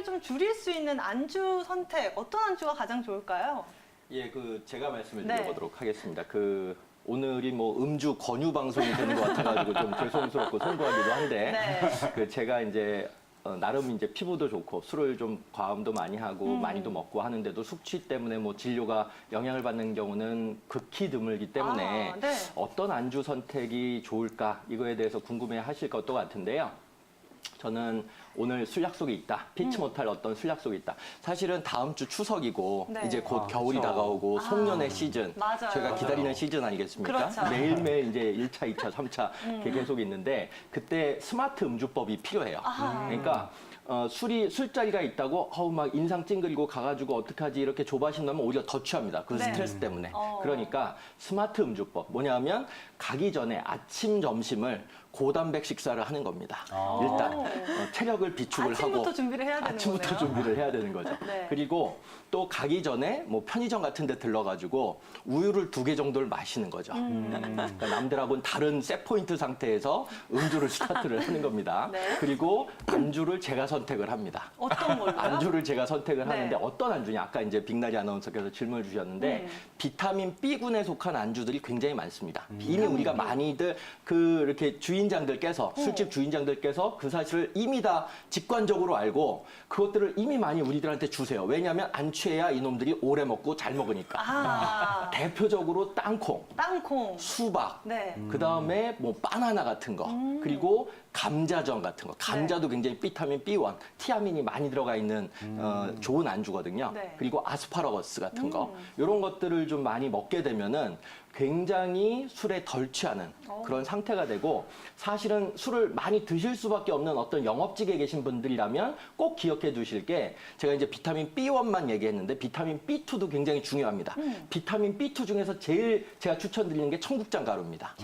부담을 좀 줄일 수 있는 안주 선택, 어떤 안주가 가장 좋을까요? 예, 제가 말씀을 네. 드려보도록 하겠습니다. 오늘이 뭐 음주 권유 방송이 되는 것 같아가지고 좀 죄송스럽고 송구하기도 한데, 네. 제가 이제 나름 이제 피부도 좋고 술을 좀 과음도 많이 하고 많이도 먹고 하는데도 숙취 때문에 뭐 진료가 영향을 받는 경우는 극히 드물기 때문에 네. 어떤 안주 선택이 좋을까 이거에 대해서 궁금해하실 것도 같은데요. 저는 오늘 술 약속이 있다. 피치 못할 어떤 술 약속이 있다. 사실은 다음 주 추석이고 네. 이제 곧 겨울이 그렇죠. 다가오고 송년회 시즌. 맞아요. 저희가 기다리는 시즌 아니겠습니까? 그렇죠. 매일매일 이제 1차, 2차, 3차 계속 있는데 그때 스마트 음주법이 필요해요. 그러니까 술자리가 있다고 막 인상 찡그리고 가가지고 어떡하지 이렇게 조바심 나면 오히려 더 취합니다. 그 네. 스트레스 때문에. 그러니까 스마트 음주법 뭐냐면 가기 전에 아침, 점심을 고단백 식사를 하는 겁니다. 일단 체력을 비축을 하고 아침부터 준비를 해야 되는 아침부터 거네요. 준비를 해야 되는 거죠. 네. 그리고 또 가기 전에 뭐 편의점 같은 데 들러가지고 우유를 2개 정도를 마시는 거죠. 그러니까 남들하고는 다른 셋포인트 상태에서 음주를 스타트를 하는 겁니다. 네. 그리고 안주를 제가 선택을 합니다. 어떤 걸로요? 안주를 제가 선택을 네. 하는데 어떤 안주냐? 아까 이제 빅나리 아나운서께서 질문을 주셨는데 비타민 B군에 속한 안주들이 굉장히 많습니다. 이미 우리가 많이들 이렇게 주인장들께서 술집 주인장들께서 그 사실을 이미 다 직관적으로 알고 그것들을 이미 많이 우리들한테 주세요. 왜냐하면 안 취해야 이놈들이 오래 먹고 잘 먹으니까. 대표적으로 땅콩, 수박, 네. 그다음에 뭐 바나나 같은 거, 그리고 감자전 같은 거. 감자도 굉장히 비타민 B1, 티아민이 많이 들어가 있는 좋은 안주거든요. 네. 그리고 아스파라거스 같은 거. 이런 것들을 좀 많이 먹게 되면은 굉장히 술에 덜 취하는 그런 상태가 되고 사실은 술을 많이 드실 수밖에 없는 어떤 영업직에 계신 분들이라면 꼭 기억해 두실 게 제가 이제 비타민 B1만 얘기했는데 비타민 B2도 굉장히 중요합니다. 비타민 B2 중에서 제일 제가 추천드리는 게 청국장 가루입니다.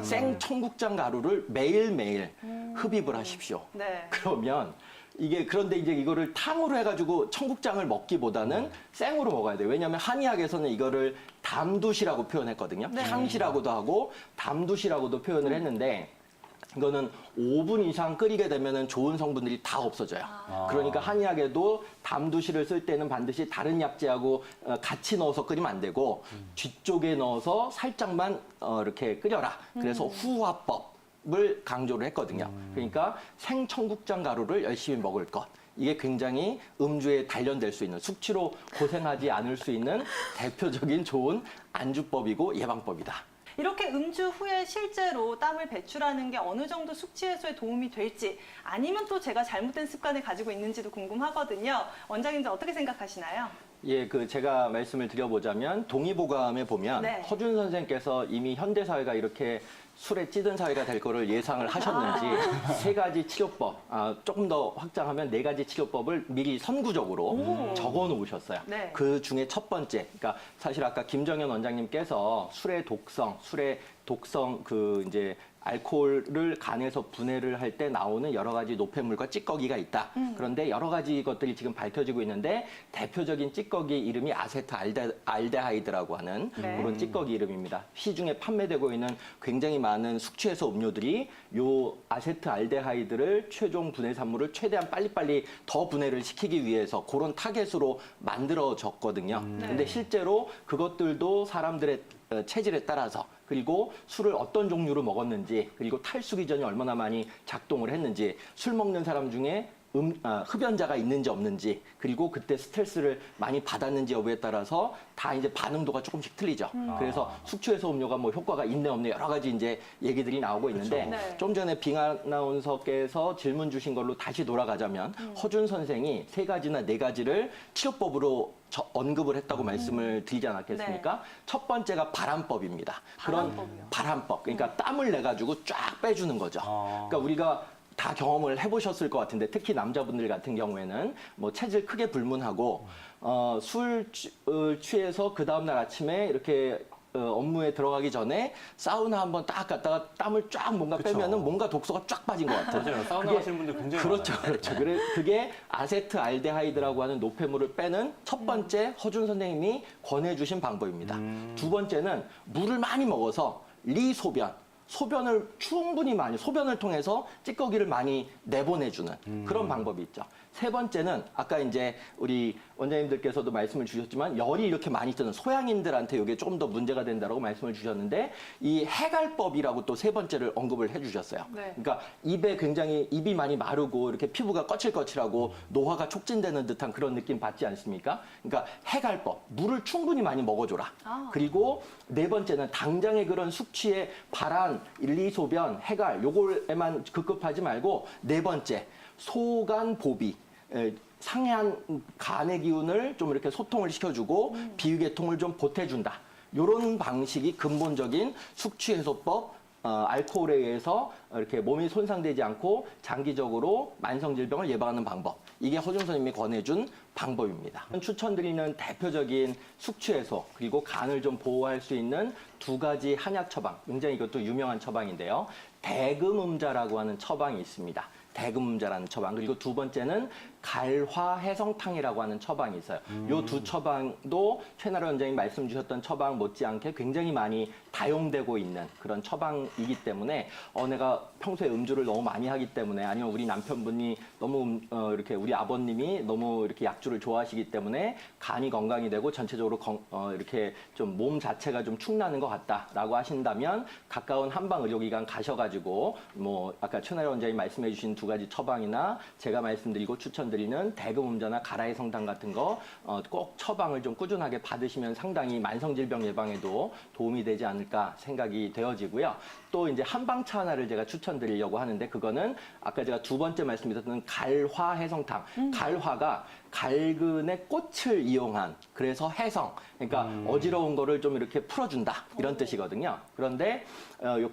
생 청국장 가루를 매일매일 흡입을 하십시오. 네. 그러면 그런데 이제 이거를 탕으로 해가지고 청국장을 먹기보다는 생으로 먹어야 돼요. 왜냐하면 한의학에서는 이거를 담두시라고 표현했거든요. 네. 탕시라고도 하고 담두시라고도 표현을 했는데 이거는 5분 이상 끓이게 되면은 좋은 성분들이 다 없어져요. 그러니까 한의학에도 담두시를 쓸 때는 반드시 다른 약재하고 같이 넣어서 끓이면 안 되고 뒤쪽에 넣어서 살짝만 이렇게 끓여라. 그래서 후화법. 을 강조를 했거든요. 그러니까 생청국장 가루를 열심히 먹을 것. 이게 굉장히 음주에 단련될 수 있는 숙취로 고생하지 않을 수 있는 대표적인 좋은 안주법이고 예방법이다. 이렇게 음주 후에 실제로 땀을 배출하는 게 어느 정도 숙취 해소에 도움이 될지 아니면 또 제가 잘못된 습관을 가지고 있는지도 궁금하거든요. 원장님들 어떻게 생각하시나요? 예, 제가 말씀을 드려보자면 동의보감에 보면 네. 허준 선생께서 이미 현대사회가 이렇게 술에 찌든 사회가 될 거를 예상을 하셨는지 3가지 치료법, 조금 더 확장하면 4가지 치료법을 미리 선구적으로 적어 놓으셨어요. 네. 그 중에 첫 번째, 그러니까 사실 아까 김정현 원장님께서 술의 독성 이제 알코올을 간에서 분해를 할 때 나오는 여러 가지 노폐물과 찌꺼기가 있다. 그런데 여러 가지 것들이 지금 밝혀지고 있는데 대표적인 찌꺼기 이름이 아세트알데하이드라고 하는 네. 그런 찌꺼기 이름입니다. 시중에 판매되고 있는 굉장히 많은 숙취해소 음료들이 요 아세트알데하이드를 최종 분해 산물을 최대한 빨리빨리 더 분해를 시키기 위해서 그런 타겟으로 만들어졌거든요. 근데 실제로 그것들도 사람들의 체질에 따라서 그리고 술을 어떤 종류로 먹었는지 그리고 탈수 기전이 얼마나 많이 작동을 했는지 술 먹는 사람 중에 흡연자가 있는지 없는지 그리고 그때 스트레스를 많이 받았는지 여부에 따라서 다 이제 반응도가 조금씩 틀리죠. 그래서 숙취해소 음료가 뭐 효과가 있네 없네 여러 가지 이제 얘기들이 나오고 있는데 네. 좀 전에 빙 아나운서께서 질문 주신 걸로 다시 돌아가자면 허준 선생이 3가지나 4가지를 치료법으로 언급을 했다고 말씀을 드리지 않았겠습니까? 네. 첫 번째가 바람법입니다. 바람법이요? 그런 바람법. 그러니까 땀을 내 가지고 쫙 빼주는 거죠. 그러니까 우리가 다 경험을 해보셨을 것 같은데 특히 남자분들 같은 경우에는 뭐 체질 크게 불문하고 술 취해서 그 다음날 아침에 이렇게 업무에 들어가기 전에 사우나 한번 딱 갔다가 땀을 쫙 뭔가 그쵸. 빼면은 뭔가 독소가 쫙 빠진 것 같아요. 맞아요. 사우나 가시는 분들 굉장히 그렇죠, 많아요. 그렇죠. 그게 아세트알데하이드라고 하는 노폐물을 빼는 첫 번째 허준 선생님이 권해주신 방법입니다. 두 번째는 물을 많이 먹어서 리소변, 소변을 충분히 많이, 소변을 통해서 찌꺼기를 많이 내보내주는 그런 방법이 있죠. 세 번째는 아까 이제 우리 원장님들께서도 말씀을 주셨지만 열이 이렇게 많이 뜨는 소양인들한테 이게 조금 더 문제가 된다고 말씀을 주셨는데 이 해갈법이라고 또 세 번째를 언급을 해주셨어요. 네. 그러니까 입에 굉장히 입이 많이 마르고 이렇게 피부가 거칠거칠하고 노화가 촉진되는 듯한 그런 느낌 받지 않습니까? 그러니까 해갈법, 물을 충분히 많이 먹어줘라. 그리고 네 번째는 당장의 그런 숙취에 발한, 일리소변, 해갈 요걸에만 급급하지 말고 네 번째 소간 보비. 상해한 간의 기운을 좀 이렇게 소통을 시켜주고 비위계통을 좀 보태준다. 이런 방식이 근본적인 숙취해소법, 알코올에 의해서 이렇게 몸이 손상되지 않고 장기적으로 만성질병을 예방하는 방법. 이게 허준 선생님이 권해준 방법입니다. 추천드리는 대표적인 숙취해소 그리고 간을 좀 보호할 수 있는 두 가지 한약 처방. 굉장히 이것도 유명한 처방인데요. 대금음자라고 하는 처방이 있습니다. 대금음자라는 처방. 그리고 두 번째는 갈화해성탕이라고 하는 처방이 있어요. 이 두 처방도 최나라 원장님 말씀 주셨던 처방 못지않게 굉장히 많이 다용되고 있는 그런 처방이기 때문에 내가 평소에 음주를 너무 많이 하기 때문에 아니면 우리 남편분이 너무 이렇게 우리 아버님이 너무 이렇게 약주를 좋아하시기 때문에 간이 건강이 되고 전체적으로 이렇게 좀 몸 자체가 좀 축나는 것 같다라고 하신다면 가까운 한방 의료기관 가셔가지고 뭐 아까 최나라 원장님 말씀해주신 두 가지 처방이나 제가 말씀드리고 추천드리는 대금음자나 가라의 성당 같은 거 꼭 처방을 좀 꾸준하게 받으시면 상당히 만성질병 예방에도 도움이 되지 않을까 생각이 되어지고요. 또 이제 한방차 하나를 제가 추천드리려고 하는데 그거는 아까 제가 두 번째 말씀드렸던 갈화해성탕. 갈화가 갈근의 꽃을 이용한 그래서 해성. 그러니까 어지러운 거를 좀 이렇게 풀어준다 이런 뜻이거든요. 그런데 요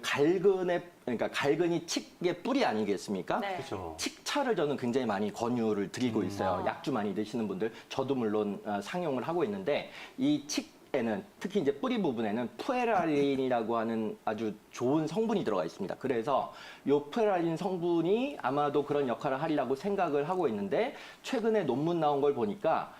그러니까 갈근이 칡의 뿌리 아니겠습니까? 네. 그렇죠. 칡차를 저는 굉장히 많이 권유를 드리고 있어요. 약주 많이 드시는 분들, 저도 물론 상용을 하고 있는데 이 칡에는 특히 이제 뿌리 부분에는 푸에라린이라고 하는 아주 좋은 성분이 들어가 있습니다. 그래서 이 푸에라린 성분이 아마도 그런 역할을 하리라고 생각을 하고 있는데 최근에 논문 나온 걸 보니까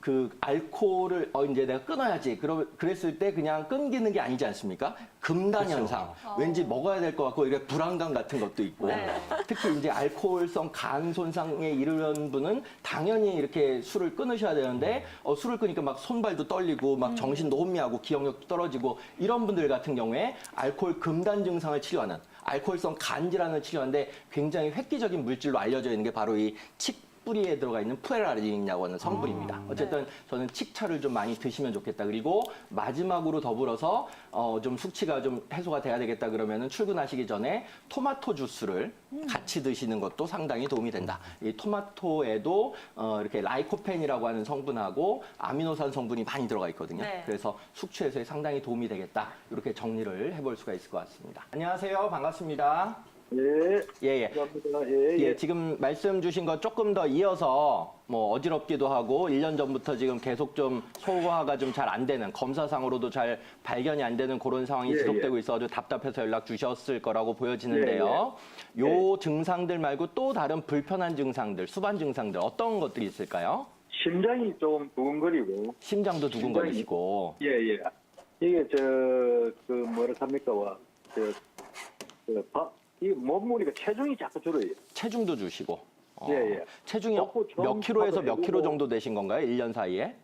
그 알코올을 이제 내가 끊어야지. 그랬을 때 그냥 끊기는 게 아니지 않습니까? 금단 그렇죠. 현상. 왠지 먹어야 될 것 같고 이게 불안감 같은 것도 있고. 네. 특히 이제 알코올성 간 손상에 이르는 분은 당연히 이렇게 술을 끊으셔야 되는데 술을 끊으니까 막 손발도 떨리고 막 정신도 혼미하고 기억력도 떨어지고 이런 분들 같은 경우에 알코올 금단 증상을 치료하는 알코올성 간 질환을 치료하는데 굉장히 획기적인 물질로 알려져 있는 게 바로 이 뿌리에 들어가 있는 푸에라린이라고 하는 성분입니다. 어쨌든 저는 칡차를 좀 많이 드시면 좋겠다. 그리고 마지막으로 더불어서 좀 숙취가 좀 해소가 돼야 되겠다 그러면은 출근하시기 전에 토마토 주스를 같이 드시는 것도 상당히 도움이 된다. 이 토마토에도 이렇게 라이코펜이라고 하는 성분하고 아미노산 성분이 많이 들어가 있거든요. 네. 그래서 숙취 해소에 상당히 도움이 되겠다. 이렇게 정리를 해볼 수가 있을 것 같습니다. 안녕하세요. 반갑습니다. 예. 예, 예. 감사합니다. 예, 예, 예. 지금 말씀 주신 거 조금 더 이어서 뭐 어지럽기도 하고 1년 전부터 지금 계속 좀 소화가 좀 잘 안 되는 검사상으로도 잘 발견이 안 되는 그런 상황이 예, 지속되고 있어서 답답해서 연락 주셨을 거라고 보여지는데요. 예, 요 증상들 말고 또 다른 불편한 증상들, 수반 증상들 어떤 것들이 있을까요? 심장이 좀 두근거리고. 심장도 두근거리시고. 예, 예. 이게 뭐라 합니까? 이 몸무게가 체중이 자꾸 줄어요. 체중도 주시고. 예, 예. 체중이 먹고 몇 좀 킬로에서 몇 하고 킬로 해보고. 정도 되신 건가요? 1년 사이에?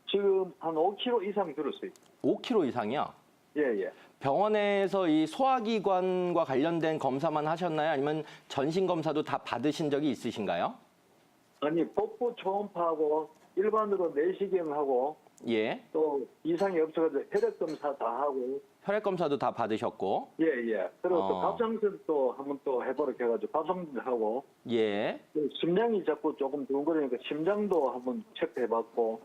지금 한 5kg 이상 줄었어요. 5킬로 이상이요? 예, 예. 병원에서 이 소화기관과 관련된 검사만 하셨나요? 아니면 전신 검사도 다 받으신 적이 있으신가요? 아니, 복부 초음파하고 일반으로 내시경하고 예. 또 이상이 없어가지고 혈액 검사 다 하고. 혈액 검사도 다 받으셨고. 예, 예. 그리고 또 어. 갑상선도 한번 또 해보려고 해가지고 갑상선 하고. 예. 심장이 자꾸 조금 두근거리니까 심장도 한번 체크해봤고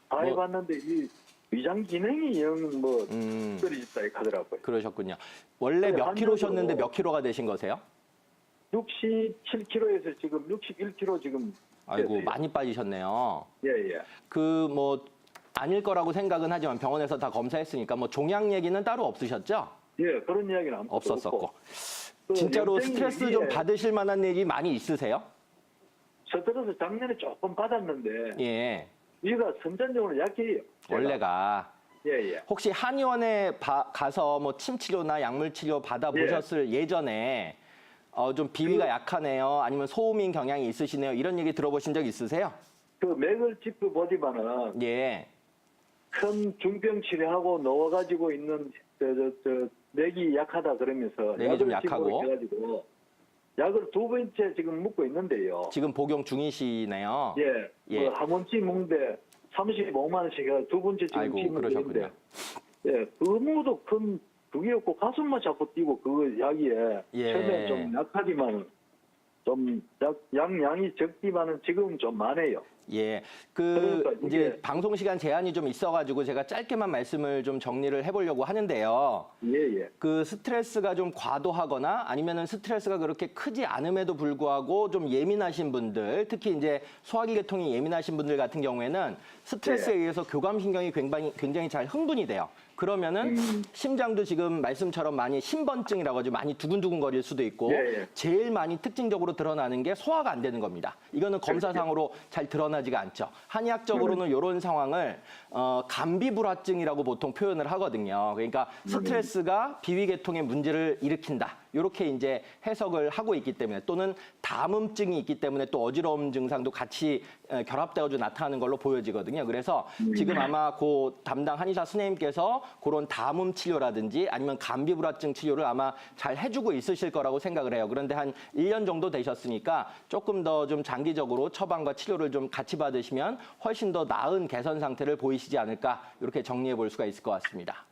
다 뭐- 해봤는데 이 위장 기능이 영 떨어졌다 이렇게 하더라고요. 그러셨군요. 원래 근데 몇 킬로셨는데 한정적으로- 몇 킬로가 되신 거세요? 67kg에서 지금 61kg 지금 아이고, 됐어요. 많이 빠지셨네요. 예, 예. 그 뭐 아닐 거라고 생각은 하지만 병원에서 다 검사했으니까 뭐 종양 얘기는 따로 없으셨죠? 예, 그런 이야기는 아무것도 없었었고. 없고. 그 진짜로 염증이 스트레스 위에 좀 받으실 만한 일이 많이 있으세요? 스트레스 작년에 조금 받았는데 예. 위가 선천적으로 약해요. 제가. 원래가. 예, 예. 혹시 한의원에 가서 뭐 침 치료나 약물 치료 받아보셨을 예전에 좀 비위가 약하네요. 아니면 소음인 경향이 있으시네요. 이런 얘기 들어보신 적 있으세요? 그 맥을 짚어보지만은 예. 큰 중병 치료하고 넣어가지고 있는 맥이 약하다 그러면서 맥이 좀 약을 약하고. 해가지고 약을 2번째 지금 먹고 있는데요. 지금 복용 중이시네요. 예, 예. 뭐 한 번씩 먹는데 35만 원씩 해서 2번째 지금 아이고, 치고 그러셨군요. 있는데, 예, 너무도 큰 그게였고 가슴만 자꾸 뛰고 그 약이에 예. 처음에 좀 약하지만 좀 양이 적지만은 지금 좀 많아요. 예. 그러니까 이제 이게- 방송 시간 제한이 좀 있어가지고 제가 짧게만 말씀을 좀 정리를 해보려고 하는데요. 예, 예. 그 스트레스가 좀 과도하거나 아니면은 스트레스가 그렇게 크지 않음에도 불구하고 좀 예민하신 분들, 특히 이제 소화기 계통이 예민하신 분들 같은 경우에는 스트레스에 네. 의해서 교감신경이 굉장히 잘 흥분이 돼요. 그러면은 심장도 지금 말씀처럼 많이 심번증이라고 하죠. 많이 두근두근 거릴 수도 있고 예, 예. 제일 많이 특징적으로 드러나는 게 소화가 안 되는 겁니다. 이거는 검사상으로 잘 드러나지가 않죠. 한의학적으로는 이런 상황을 감비불화증이라고 보통 표현을 하거든요. 그러니까 스트레스가 비위계통의 문제를 일으킨다. 이렇게 이제 해석을 하고 있기 때문에 또는 담음증이 있기 때문에 또 어지러움 증상도 같이 결합되어서 나타나는 걸로 보여지거든요. 그래서 지금 아마 그 담당 한의사 선생님께서 그런 담음 치료라든지 아니면 감비불화증 치료를 아마 잘 해주고 있으실 거라고 생각을 해요. 그런데 한 1년 정도 되셨으니까 조금 더 좀 장기적으로 처방과 치료를 좀 같이 받으시면 훨씬 더 나은 개선 상태를 보이시지 않을까 이렇게 정리해 볼 수가 있을 것 같습니다.